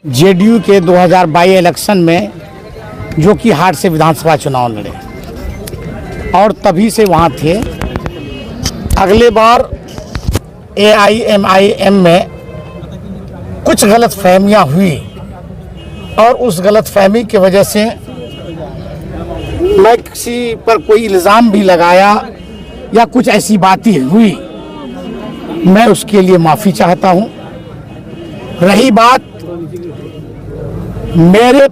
JDU के 2022 election में जो कि हार से विधानसभा चुनाव लड़े और तभी से वहाँ थे। अगले बार AIMIM में कुछ गलतफहमियां हुई और उस गलतफहमी की वजह से मैं किसी पर कोई इल्ज़ाम भी लगाया या कुछ ऐसी बातें हुई, मैं उसके लिए माफ़ी चाहता हूँ। रही बात मेरे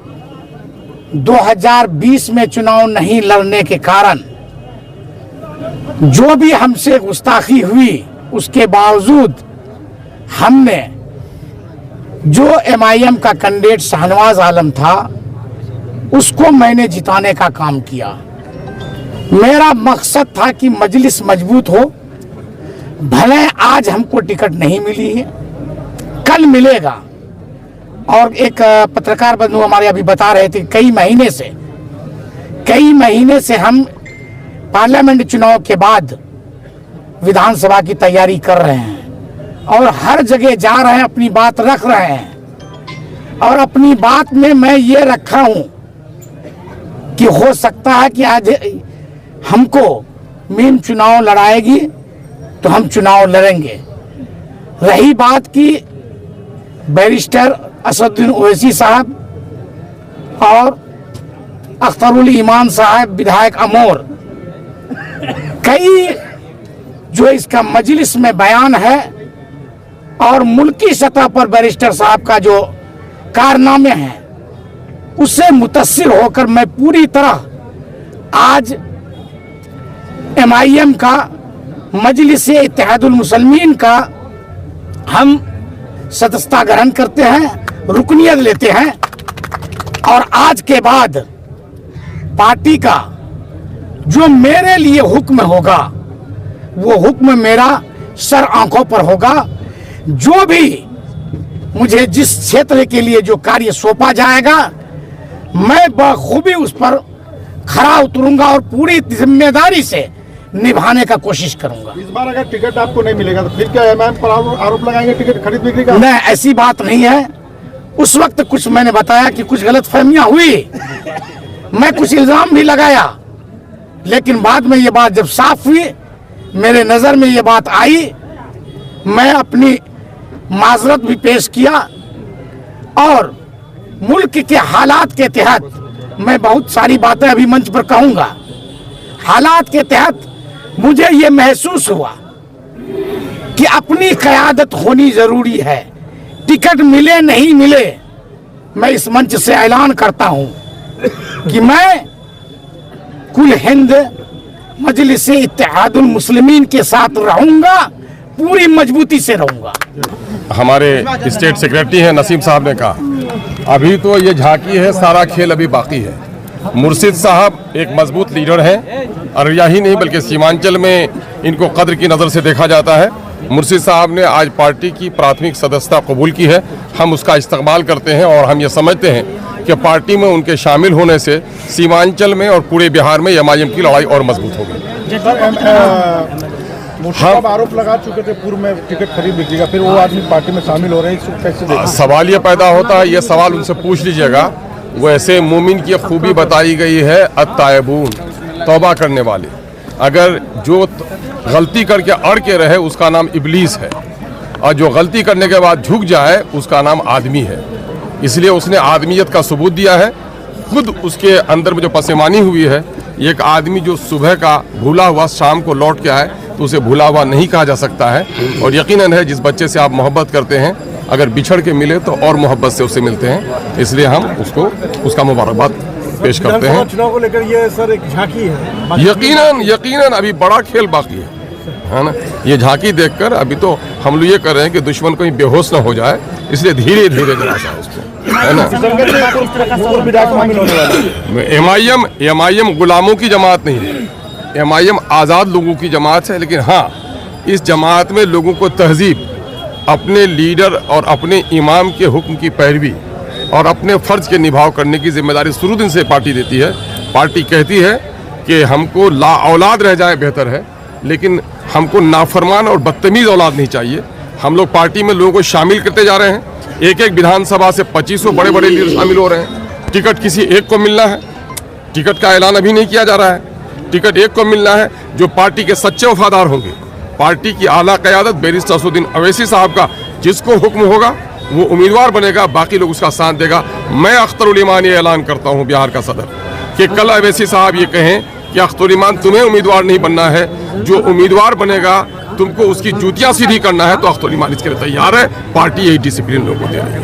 2020 में चुनाव नहीं लड़ने के कारण जो भी हमसे गुस्ताखी हुई, उसके बावजूद हमने जो MIM का कैंडिडेट शाहनवाज आलम था उसको मैंने जिताने का काम किया। मेरा मकसद था कि मजलिस मजबूत हो। भले आज हमको टिकट नहीं मिली है, कल मिलेगा। और एक पत्रकार बंधु हमारे अभी बता रहे थे कई महीने से हम पार्लियामेंट चुनाव के बाद विधानसभा की तैयारी कर रहे हैं और हर जगह जा रहे हैं, अपनी बात रख रहे हैं। और अपनी बात में मैं ये रखा हूं कि हो सकता है कि आज हमको मीम चुनाव लड़ाएगी तो हम चुनाव लड़ेंगे। रही बात की बैरिस्टर असदुद्दीन ओवैसी साहब और अख्तरुल ईमान साहब विधायक अमोर, कई जो इसका मजलिस में बयान है और मुल्की सतह पर बैरिस्टर साहब का जो कारनामे हैं उससे मुतासिर होकर मैं पूरी तरह आज MIM का मजलिस इत्तेहादुल मुसलमीन का हम सदस्यता ग्रहण करते हैं, रुकनियत लेते हैं। और आज के बाद पार्टी का जो मेरे लिए हुक्म होगा वो हुक्म मेरा सर आंखों पर होगा। जो भी मुझे जिस क्षेत्र के लिए जो कार्य सौंपा जाएगा मैं बखूबी उस पर खरा उतरूंगा और पूरी जिम्मेदारी से निभाने का कोशिश करूंगा। इस बार अगर टिकट आपको नहीं मिलेगा तो फिर क्या MIM पर आरोप लगाएंगे टिकट खरीद बिक्री का? नहीं, ऐसी बात नहीं है। उस वक्त कुछ मैंने बताया कि कुछ गलतफहमियां हुई, मैं कुछ इल्जाम भी लगाया, लेकिन बाद में ये बात जब साफ हुई, मेरे नज़र में ये बात आई, मैं अपनी माजरत भी पेश किया और मुल्क के हालात के तहत मैं बहुत सारी बातें अभी मंच पर कहूँगा। हालात के तहत मुझे ये महसूस हुआ कि अपनी क़यादत होनी ज़रूरी है। टिकट मिले नहीं मिले, मैं इस मंच से ऐलान करता हूँ कि मैं कुल हिंद मजलिस इत्तेहादुल मुस्लिमीन के साथ रहूँगा, पूरी मजबूती से रहूँगा। हमारे स्टेट सेक्रेटरी हैं नसीम साहब ने कहा अभी तो ये झांकी है, सारा खेल अभी बाकी है। मुर्शिद साहब एक मजबूत लीडर हैं और यही नहीं बल्कि सीमांचल में इनको कद्र की नज़र से देखा जाता है। मुर्शिद साहब ने आज पार्टी की प्राथमिक सदस्यता कबूल की है, हम उसका इस्तकबाल करते हैं और हम ये समझते हैं कि पार्टी में उनके शामिल होने से सीमांचल में और पूरे बिहार में MIM की लड़ाई और मजबूत होगी। हम आरोप लगा चुके थे पूर्व में टिकट खरीद बिक्री का, फिर वो आदमी पार्टी में शामिल हो रहे हैं, इसको कैसे देखा? सवाल ये पैदा होता है, ये सवाल उनसे पूछ लीजिएगा। वैसे मोमिन की खूबी बताई गई है अत्तायबून, तौबा करने वाले। अगर जो गलती करके अड़ के रहे उसका नाम इब्लीस है और जो गलती करने के बाद झुक जाए उसका नाम आदमी है। इसलिए उसने आदमियत का सबूत दिया है। खुद उसके अंदर में जो पसेमानी हुई है, एक आदमी जो सुबह का भूला हुआ शाम को लौट के आए तो उसे भूला हुआ नहीं कहा जा सकता है। और यकीनन है जिस बच्चे से आप मोहब्बत करते हैं अगर बिछड़ के मिले तो और मोहब्बत से उससे मिलते हैं, इसलिए हम उसको उसका मुबारकबाद पेश करते हैं। चुनाव को लेकर ये सर एक झांकी है, यकीनन अभी बड़ा खेल बाकी है ना। ये झांकी देखकर अभी तो हम लोग ये कर रहे हैं कि दुश्मन कहीं बेहोश न हो जाए, इसलिए धीरे धीरे गिराया उसको, है ना। MIM गुलामों की जमात नहीं है, MIM आज़ाद लोगों की जमात है। लेकिन हाँ, इस जमात में लोगों को तहजीब, अपने लीडर और अपने इमाम के हुक्म की पैरवी और अपने फ़र्ज के निभाव करने की जिम्मेदारी शुरू दिन से पार्टी देती है। पार्टी कहती है कि हमको ला औलाद रह जाए बेहतर है, लेकिन हमको नाफरमान और बदतमीज़ औलाद नहीं चाहिए। हम लोग पार्टी में लोगों को शामिल करते जा रहे हैं एक एक विधानसभा से 2500 बड़े बड़े लीडर शामिल हो रहे हैं। टिकट किसी एक को मिलना है, टिकट का ऐलान अभी नहीं किया जा रहा है। टिकट एक को मिलना है जो पार्टी के सच्चे वफादार होंगे। पार्टी की आला क़यादत बैरिस्टर असदुद्दीन अवैसी साहब का जिसको हुक्म होगा वो उम्मीदवार बनेगा, बाकी लोग उसका साथ देगा। मैं अख्तरुल ईमान ये ऐलान करता हूँ बिहार का सदर कि कल अवैसी साहब ये कहें कि अख्तरुल ईमान तुम्हें उम्मीदवार नहीं बनना है, जो उम्मीदवार बनेगा तुमको उसकी जूतियां सीधी करना है, तो अख्तरुल ईमान इसके लिए तैयार है। पार्टी यही डिसिप्लिन लोगों को दे रही है।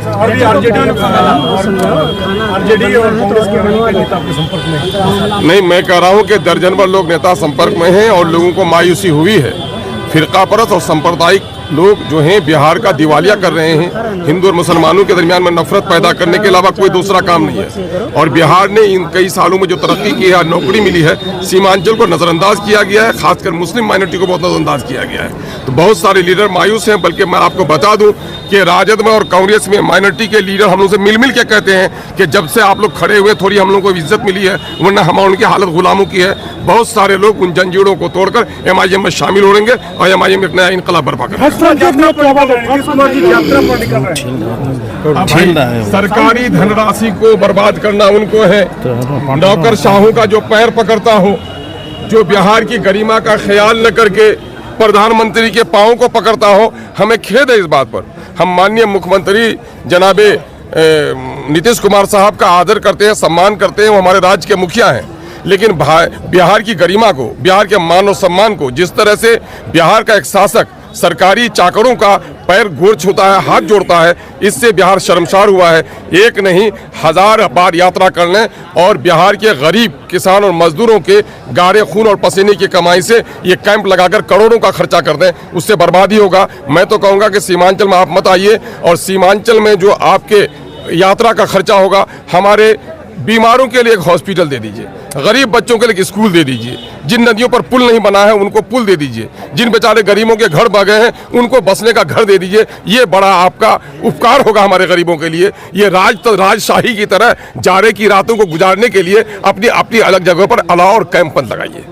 नहीं, मैं कह रहा हूँ कि दर्जन भर लोग नेता संपर्क में हैं और लोगों को मायूसी हुई है। फिरकापरस्त और सांप्रदायिक लोग जो हैं बिहार का दिवालिया कर रहे हैं। हिंदू और मुसलमानों के दरमियान में नफरत पैदा करने के अलावा कोई दूसरा काम नहीं है। और बिहार ने इन कई सालों में जो तरक्की की है, नौकरी मिली है, सीमांचल को नजरअंदाज किया गया है, खासकर मुस्लिम माइनॉरिटी को बहुत नजरअंदाज किया गया है। तो बहुत सारे लीडर मायूस हैं। बल्कि मैं आपको बता दूं कि राजद में और कांग्रेस में माइनॉरिटी के लीडर हम लोग से मिल के कहते हैं कि जब से आप लोग खड़े हुए थोड़ी हम लोगों को इज्जत मिली है, वरना हम उनकी हालत गुलामों की है। बहुत सारे लोग उन जंजीरों को तोड़कर MIM में शामिल हो रहेंगे और MIM में एक नया इनकलाब बर्पा करेंगे। सरकारी धनराशि को बर्बाद करना उनको है। नौकरशाहों का जो पैर पकड़ता हो, जो बिहार की गरिमा का ख्याल न करके प्रधानमंत्री के पांव को पकड़ता हो, हमें खेद है इस बात पर। हम माननीय मुख्यमंत्री जनाबे नीतीश कुमार साहब का आदर करते हैं, सम्मान करते हैं, वो हमारे राज्य के मुखिया हैं। लेकिन बिहार की गरिमा को, बिहार के मान और सम्मान को जिस तरह से बिहार का एक शासक सरकारी चाकरों का पैर गोड़ छूता है, हाथ जोड़ता है, इससे बिहार शर्मसार हुआ है। एक नहीं 1000 बार यात्रा कर लें और बिहार के गरीब किसान और मजदूरों के गाढ़े खून और पसीने की कमाई से ये कैंप लगाकर करोड़ों का खर्चा कर दें, उससे बर्बादी होगा। मैं तो कहूँगा कि सीमांचल में आप मत आइए और सीमांचल में जो आपके यात्रा का खर्चा होगा, हमारे बीमारों के लिए एक हॉस्पिटल दे दीजिए, गरीब बच्चों के लिए एक स्कूल दे दीजिए, जिन नदियों पर पुल नहीं बना है उनको पुल दे दीजिए, जिन बेचारे गरीबों के घर बह गए हैं उनको बसने का घर दे दीजिए। ये बड़ा आपका उपकार होगा हमारे गरीबों के लिए। ये राजशाही की तरह जाड़े की रातों को गुजारने के लिए अपनी अलग जगहों पर अलाव और कैंप लगाइए।